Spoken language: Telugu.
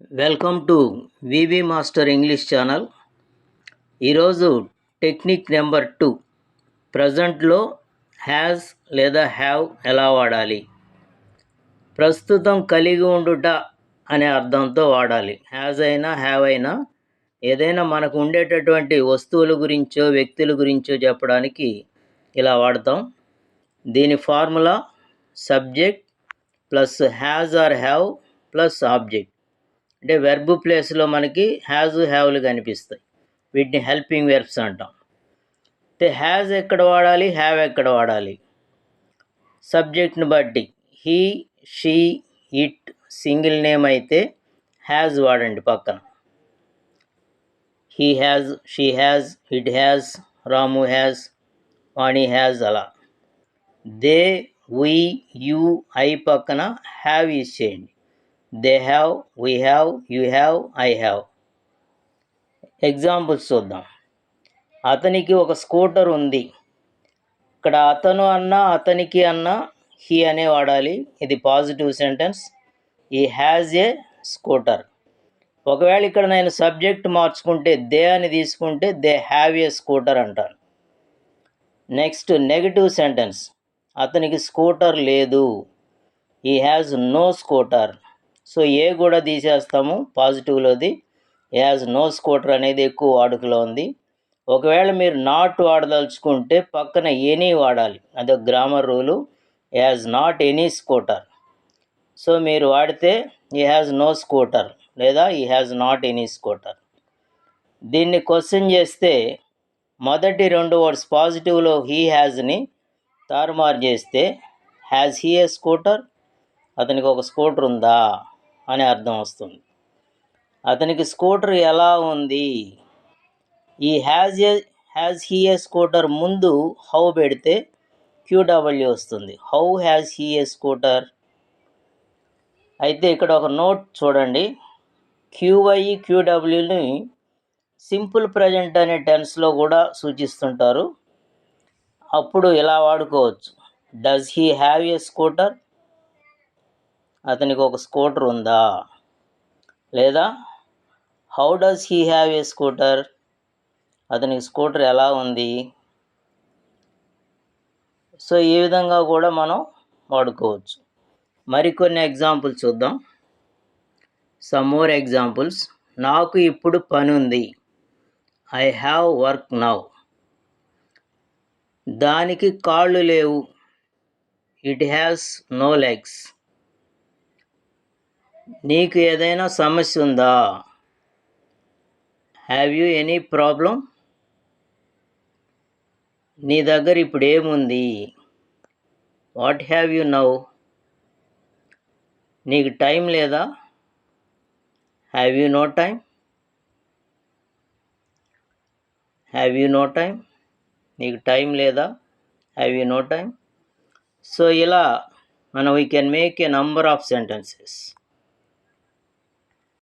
Welcome to V V master English channel. ఈరోజు టెక్నిక్ నెంబర్ 2 ప్రజెంట్లో హ్యాజ్ లేదా హ్యావ్ ఎలా వాడాలి. ప్రస్తుతం కలిగి ఉండుట అనే అర్థంతో వాడాలి. హ్యాజ్ అయినా హ్యావ్ అయినా ఏదైనా మనకు ఉండేటటువంటి వస్తువుల గురించో వ్యక్తుల గురించో చెప్పడానికి ఇలా వాడతాం. దీని formula subject plus has are have plus object. అంటే వెర్బ్ ప్లేస్లో మనకి హ్యాజ్ హ్యావ్లు కనిపిస్తాయి. వీటిని హెల్పింగ్ వెర్బ్స్ అంటాం. అయితే హ్యాజ్ ఎక్కడ వాడాలి, హ్యావ్ ఎక్కడ వాడాలి? సబ్జెక్ట్ని బట్టి he, she, it single name అయితే హ్యాజ్ వాడండి పక్కన. He has, she has, it has, Ramu has, Vani has, అలా. దే, వి, యూ, ఐ పక్కన హ్యావ్ యూజ్ చేయండి. They have, we have, you have, I have. Examples చూద్దాం. అతనికి ఒక స్కూటర్ ఉంది. ఇక్కడ అతను అన్నా అతనికి అన్నా హీ అనే వాడాలి. ఇది positive sentence. He has a scooter. ఒకవేళ ఇక్కడ నేను సబ్జెక్ట్ మార్చుకుంటే దే అని తీసుకుంటే దే హ్యావ్ ఏ స్కూటర్ అంటాను. Next negative sentence. అతనికి స్కూటర్ లేదు. He has no scooter. So a కూడా తీసేస్తాము పాజిటివ్లోది. హ్యాజ్ నో స్కూటర్ అనేది ఎక్కువ వాడుకలో ఉంది. ఒకవేళ మీరు నాట్ వాడదలుచుకుంటే పక్కన ఎనీ వాడాలి. అదొక grammar rule. Has not any scooter. So మీరు వాడితే ఈ హ్యాజ్ నో స్కూటర్ లేదా ఈ హ్యాజ్ నాట్ ఎనీ స్కూటర్. దీన్ని క్వశ్చన్ చేస్తే మొదటి 2 వర్డ్స్ పాజిటివ్లో హీ హ్యాజ్ని తారుమారు చేస్తే హ్యాజ్ హీ ఏ స్కూటర్, అతనికి ఒక స్కూటర్ ఉందా అని అర్థం వస్తుంది. అతనికి స్కూటర్ ఎలా ఉంది? ఈ హ్యాజ్ హీ ఏ స్కూటర్ ముందు హౌ పెడితే క్యూడబ్ల్యూ వస్తుంది. How has he A scooter. అయితే ఇక్కడ ఒక నోట్ చూడండి. క్యూవై క్యూడబ్ల్యూని సింపుల్ ప్రజెంట్ అనే టెన్స్లో కూడా సూచిస్తుంటారు. అప్పుడు ఇలా వాడుకోవచ్చు. Does he have a scooter, అతనికి ఒక స్కూటర్ ఉందా. లేదా how does he have a scooter, అతనికి స్కూటర్ ఎలా ఉంది. సో ఈ విధంగా కూడా మనం వాడుకోవచ్చు. మరికొన్ని ఎగ్జాంపుల్స్ చూద్దాం. Some more examples. నాకు ఇప్పుడు పని ఉంది. I have work now. దానికి కాళ్ళు లేవు. It has no legs. నీకు ఏదైనా సమస్య ఉందా. Have you any problem. నీ దగ్గర ఇప్పుడు ఏముంది. What have you now. నీకు టైం లేదా. Have you no time. Have you no time. నీకు టైం లేదా. Have you no time. So ఇలా మనం we can make a number of sentences.